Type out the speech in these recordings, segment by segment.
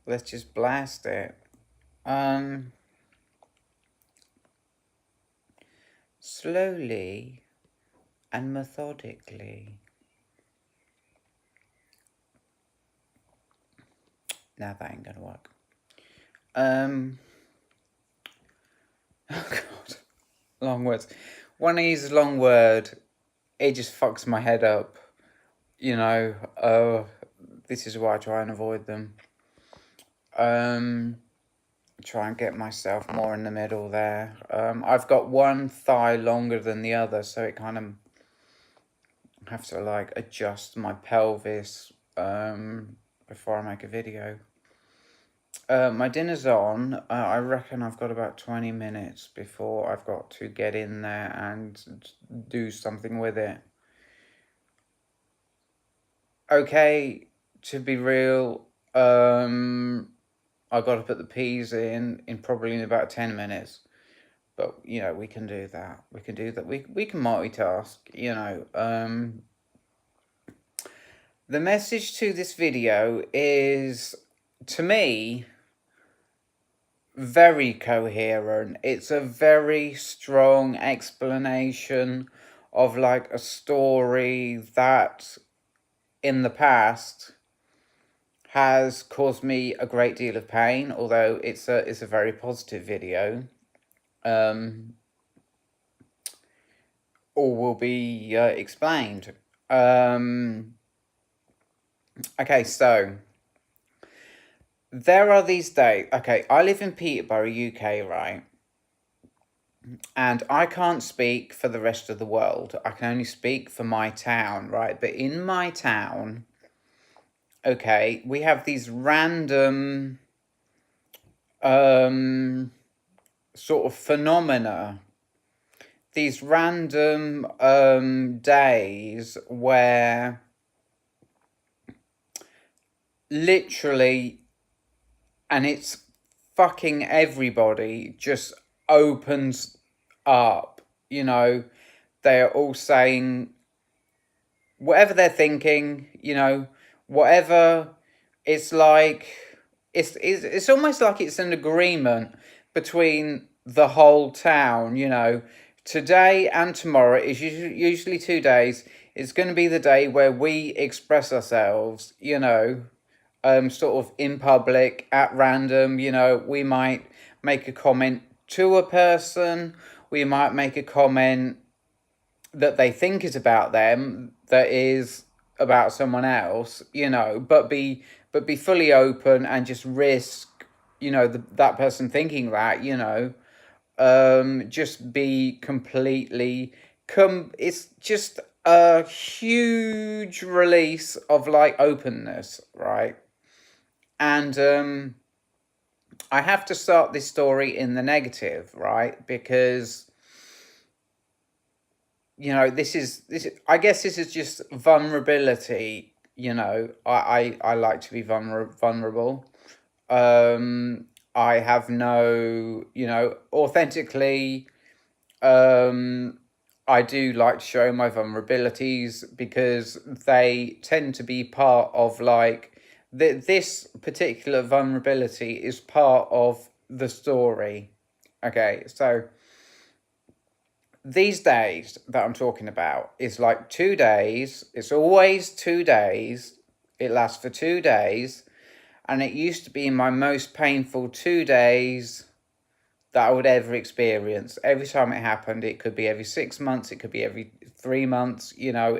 let's just blast it. Slowly and methodically. Now that ain't gonna work. Oh god, long words. When I use a long word, it just fucks my head up. You know, this is why I try and avoid them. Try and get myself more in the middle there. I've got one thigh longer than the other, so it kind of have to like adjust my pelvis before I make a video. My dinner's on. I reckon I've got about 20 minutes before I've got to get in there and do something with it. Okay, to be real, I got to put the peas in probably in about 10 minutes. But, you know, we can do that. We can do that. We can multitask, you know. The message to this video is, to me, very coherent. It's a very strong explanation of like a story that in the past has caused me a great deal of pain, although it's a very positive video. All will be explained. Okay, so there are these days. Okay, I live in Peterborough, UK, right? And I can't speak for the rest of the world. I can only speak for my town, right? But in my town, okay, we have these random sort of phenomena, these random days where literally, and it's fucking everybody, just opens up, you know. They're all saying whatever they're thinking, you know, whatever. It's like it's almost like it's an agreement between the whole town, you know. Today and tomorrow is usually 2 days. It's going to be the day where we express ourselves, you know, sort of in public at random. You know, we might make a comment to a person, we might make a comment that they think is about them that is about someone else, you know, but be fully open and just risk, you know, that person thinking that, you know, just be completely it's just a huge release of like openness, right? And I have to start this story in the negative, right? Because you know, this is I guess this is just vulnerability, you know. I like to be vulnerable. I have no, you know, authentically, I do like to show my vulnerabilities because they tend to be part of like this particular vulnerability is part of the story. Okay, so these days that I'm talking about is like 2 days. It's always 2 days. It lasts for 2 days. And it used to be my most painful 2 days that I would ever experience. Every time it happened, it could be every 6 months, it could be every 3 months. You know,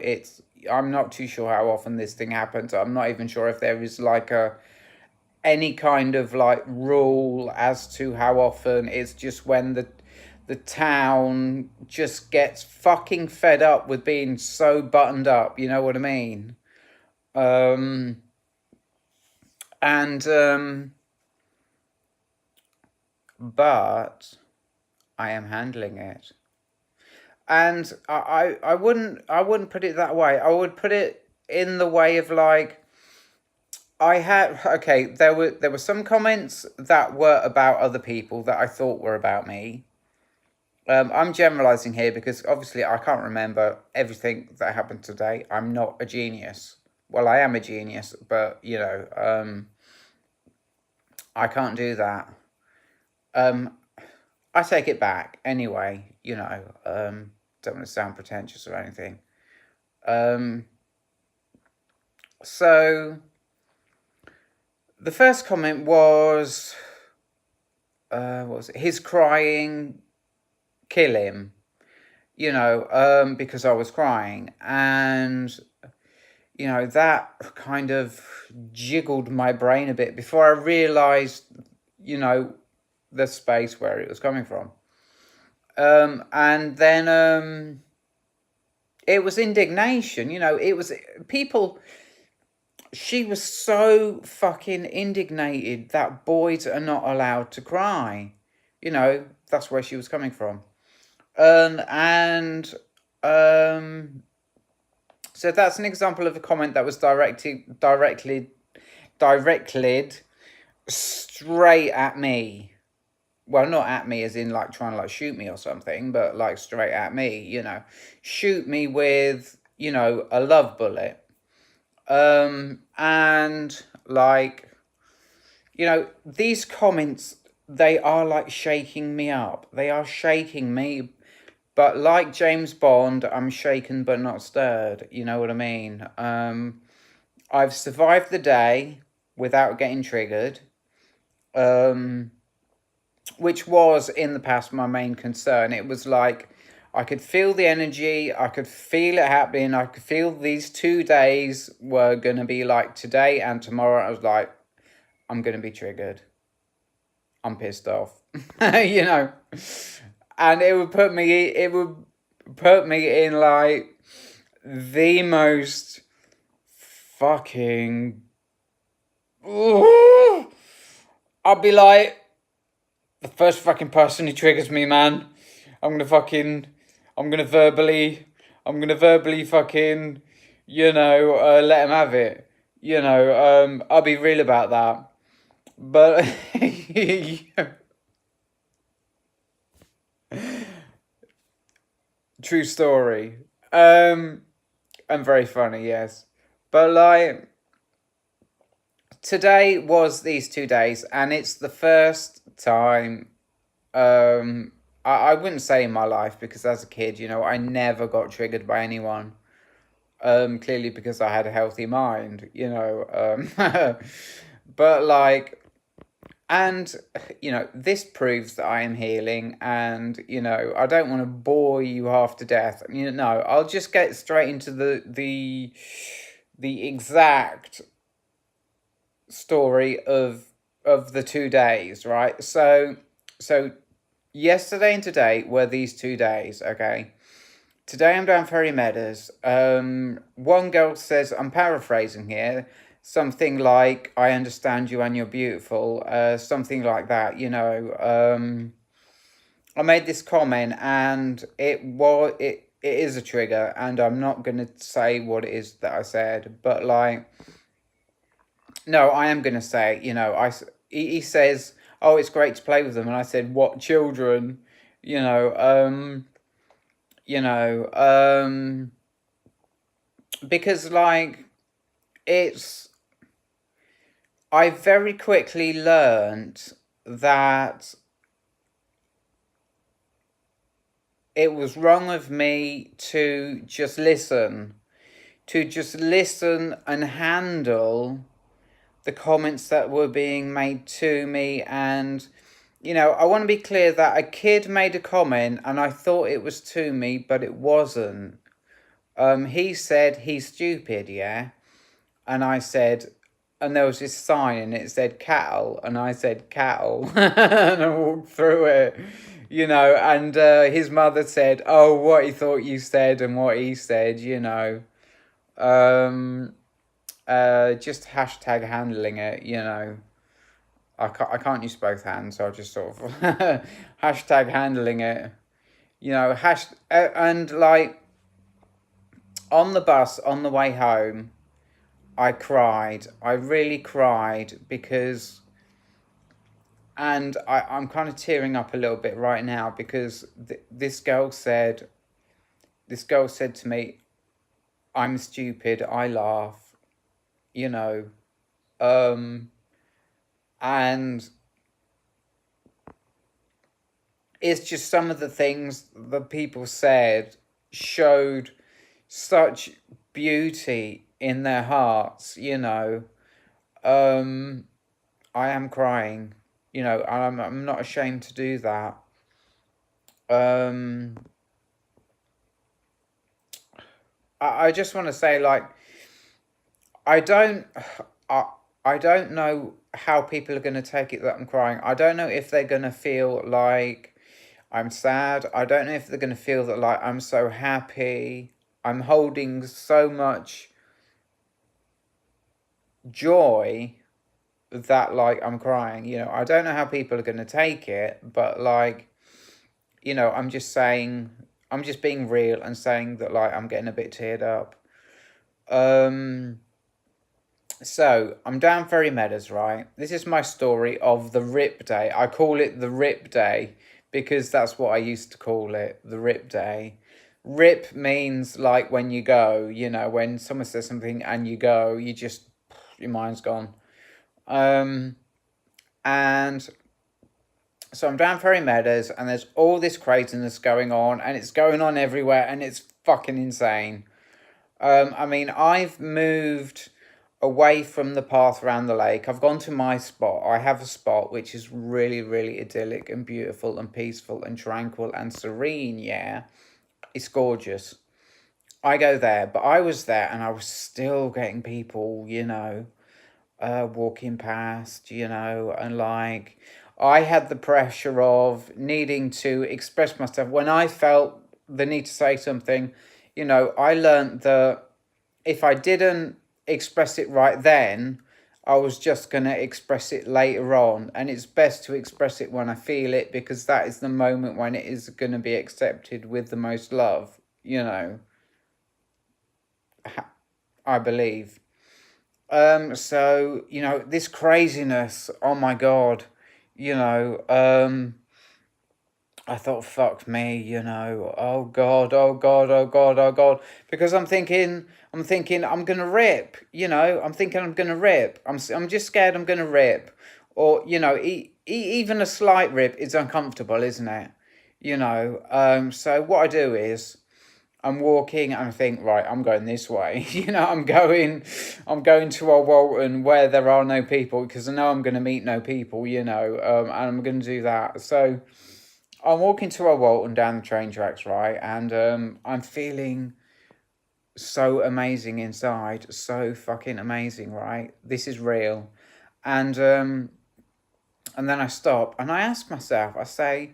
I'm not too sure how often this thing happens. I'm not even sure if there is like any kind of like rule as to how often. It's just when the town just gets fucking fed up with being so buttoned up, you know what I mean? Um, and but I am handling it. And I wouldn't put it that way. I would put it in the way of like I had okay, there were some comments that were about other people that I thought were about me. I'm generalizing here because obviously I can't remember everything that happened today. I'm not a genius. Well, I am a genius, but you know, I can't do that. Um, I take it back anyway. Don't want to sound pretentious or anything. Um, so the first comment was, what was it? His crying, kill him. Because I was crying, and that kind of jiggled my brain a bit before I realised, the space where it was coming from. And then it was indignation. It was people. She was so fucking indignated that boys are not allowed to cry. That's where she was coming from. And so that's an example of a comment that was directly straight at me. Well, not at me as in like trying to like shoot me or something, but like straight at me, shoot me with, a love bullet. And like, these comments, they are like shaking me up. They are shaking me. But like James Bond, I'm shaken but not stirred. You know what I mean? I've survived the day without getting triggered. Which was in the past my main concern. It was like I could feel the energy, I could feel it happening, I could feel these 2 days were going to be like today and tomorrow. I was like, I'm going to be triggered. I'm pissed off. And it would put me in like the most fucking. I'd be like, the first fucking person who triggers me, man, I'm gonna verbally fucking, let him have it. I'll be real about that. But true story. And very funny, yes. But like today was these 2 days, and it's the first time. I wouldn't say in my life, because as a kid, I never got triggered by anyone. Clearly because I had a healthy mind, but like, and this proves that I am healing, and I don't want to bore you half to death. No, I'll just get straight into the exact story of the 2 days, right? So yesterday and today were these 2 days, okay? Today I'm down Ferry Meadows. One girl says, I'm paraphrasing here, something like, I understand you and you're beautiful, something like that, I made this comment, and it is a trigger, and I'm not going to say what it is that I said, but like, no, I am going to say, he says, oh, it's great to play with them, and I said, what children, you know, um, you know, um, because like, it's, I very quickly learned that it was wrong of me to just listen, and handle the comments that were being made to me. And I want to be clear that a kid made a comment and I thought it was to me, but it wasn't. He said he's stupid, yeah, and I said, and there was this sign and it said cattle, and I said cattle, and I walked through it, and his mother said, oh, what he thought you said and what he said, um, just hashtag handling it, I can't use both hands, so I'll just sort of hashtag handling it, and like on the bus on the way home, I cried. I really cried because, and I'm kind of tearing up a little bit right now because this girl said to me, I'm stupid, I laugh, you know, um, and it's just some of the things that people said showed such beauty in their hearts, you know. Um, I am crying, you know, and I'm not ashamed to do that. Um, I just want to say, like, I don't, I, I don't know how people are going to take it that I'm crying. I don't know if they're going to feel like I'm sad. I don't know if they're going to feel that, like, I'm so happy. I'm holding so much joy that, like, I'm crying. You know, I don't know how people are going to take it, but, like, you know, I'm just saying, I'm just being real and saying that, like, I'm getting a bit teared up. Um, so I'm down Ferry Meadows, right? This is my story of the Rip Day. I call it the Rip Day because that's what I used to call it, the Rip Day. Rip means like when you go, you know, when someone says something and you go, you just, your mind's gone. Um, and so I'm down Ferry Meadows and there's all this craziness going on and it's going on everywhere and it's fucking insane. I mean, I've moved away from the path around the lake. I've gone to my spot. I have a spot which is really, really idyllic and beautiful and peaceful and tranquil and serene. Yeah, it's gorgeous. I go there, but I was there and I was still getting people, you know, walking past, you know, and like I had the pressure of needing to express myself when I felt the need to say something. You know, I learned that if I didn't express it right then, I was just going to express it later on. And it's best to express it when I feel it because that is the moment when it is going to be accepted with the most love, you know, I believe. So, you know, this craziness, oh my God, you know, I thought, fuck me, you know, oh God, oh God, oh God, oh God, because I'm thinking, I'm gonna rip, you know, I'm thinking I'm gonna rip. I'm just scared I'm gonna rip, or you know, even a slight rip is uncomfortable, isn't it? You know, so what I do is I'm walking and I think, right, I'm going this way. You know, I'm going to Old Walton where there are no people because I know I'm gonna meet no people. You know, and I'm gonna do that. So I'm walking to Old Walton down the train tracks, right? And I'm feeling so amazing inside, so fucking amazing, right? This is real. And and then I stop and I ask myself, I say,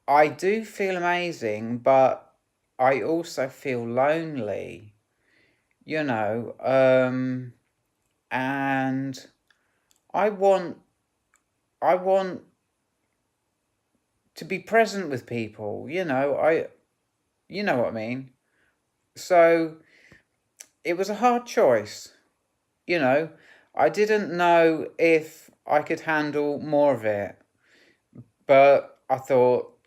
I do feel amazing, but I also feel lonely, you know, and I want I want to be present with people, you know what I mean? So it was a hard choice. You know, I didn't know if I could handle more of it, but I thought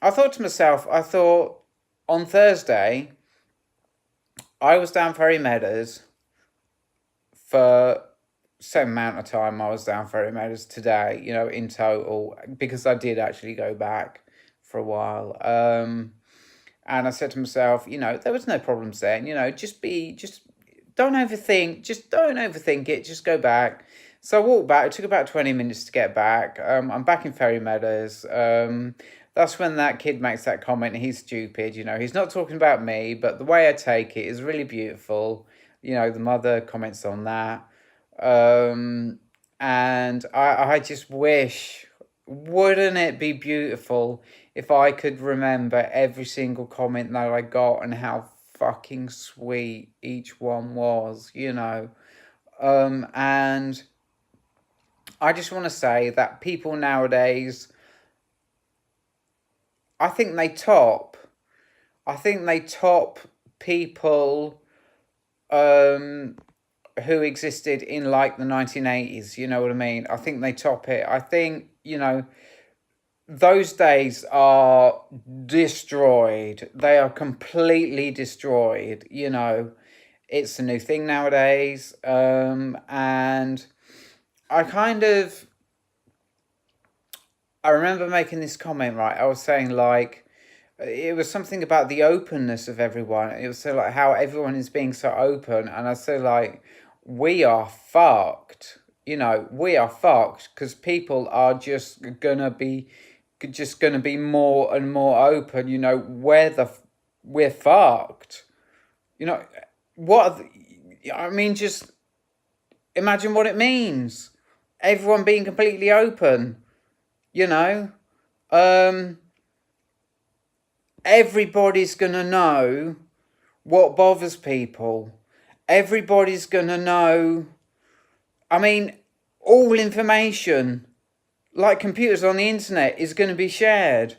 to myself, I thought on Thursday, I was down Ferry Meadows for same amount of time I was down Ferry Meadows today, you know, in total, because I did actually go back for a while. And I said to myself, you know, there was no problems there. And, you know, just don't overthink it. Just go back. So I walked back. It took about 20 minutes to get back. I'm back in Ferry Meadows. That's when that kid makes that comment. He's stupid. You know, he's not talking about me, but the way I take it is really beautiful. You know, the mother comments on that. Um, and I just wish, wouldn't it be beautiful if I could remember every single comment that I got and how fucking sweet each one was, you know. And I just want to say that people nowadays, I think they top. I think they top people um, who existed in like the 1980s, you know what I mean? I think they top it. I think, you know, those days are destroyed. They are completely destroyed, you know. It's a new thing nowadays. And I kind of I remember making this comment, right? I was saying, like, it was something about the openness of everyone. It was so like how everyone is being so open, and I said like, we are fucked. You know, we are fucked because people are just gonna be more and more open. You know, we're fucked. You know, what? I mean, just imagine what it means. Everyone being completely open. You know, um, everybody's gonna know what bothers people. Everybody's gonna know. I mean, all information, like computers on the internet, is going to be shared.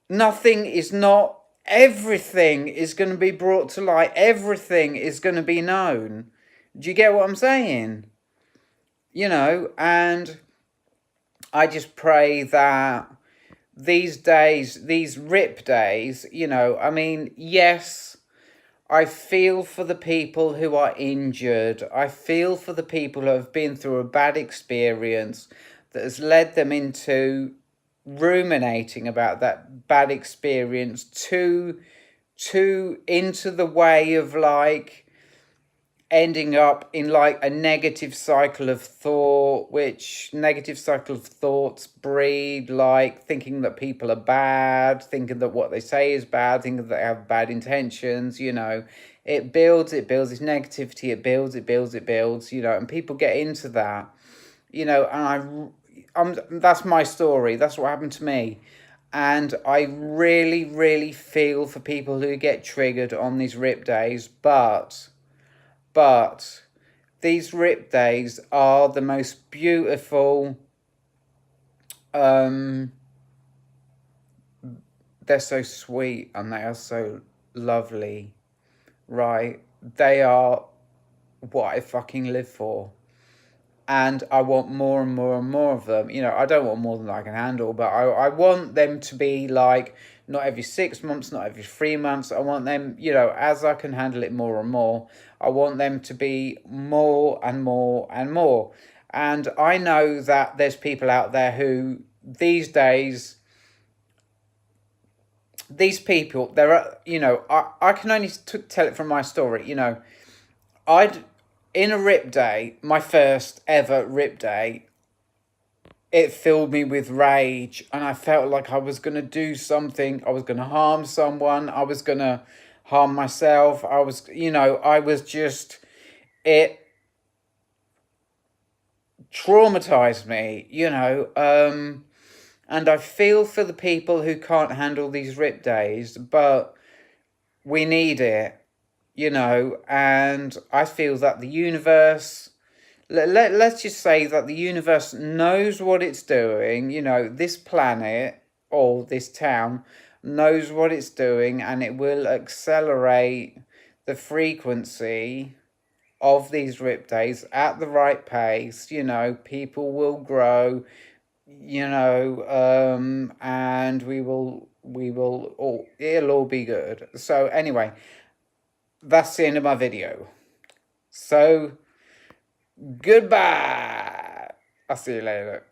Nothing is not. Everything is going to be brought to light. Everything is going to be known. Do you get what I'm saying? You know, and I just pray that these days, these RIP days, you know, I mean, yes, I feel for the people who are injured. I feel for the people who have been through a bad experience that has led them into ruminating about that bad experience to into the way of like ending up in like a negative cycle of thought, which negative cycle of thoughts breed like thinking that people are bad, thinking that what they say is bad, thinking that they have bad intentions, you know. It builds this negativity, it builds, you know, and people get into that, you know, and that's my story. That's what happened to me. And I really, really feel for people who get triggered on these RIP days, but these RIP days are the most beautiful. Um, they're so sweet and they are so lovely, right? They are what I fucking live for. And I want more and more and more of them. You know, I don't want more than I can handle, but I want them to be like not every 6 months, not every 3 months. I want them, you know, as I can handle it more and more, I want them to be more and more and more. And I know that there's people out there who these days, these people, there are, you know, I can only tell it from my story, you know, I'd, in a RIP day, my first ever RIP day, it filled me with rage and I felt like I was going to do something. I was going to harm someone. I was going to harm myself. I was, you know, I was just, it traumatized me, you know. And I feel for the people who can't handle these RIP days, but we need it, you know. And I feel that the universe, let's just say that the universe knows what it's doing. You know, this planet or this town knows what it's doing, and it will accelerate the frequency of these RIP days at the right pace. You know, people will grow, you know, and we will all, it'll all be good. So anyway, that's the end of my video. So goodbye. I'll see you later.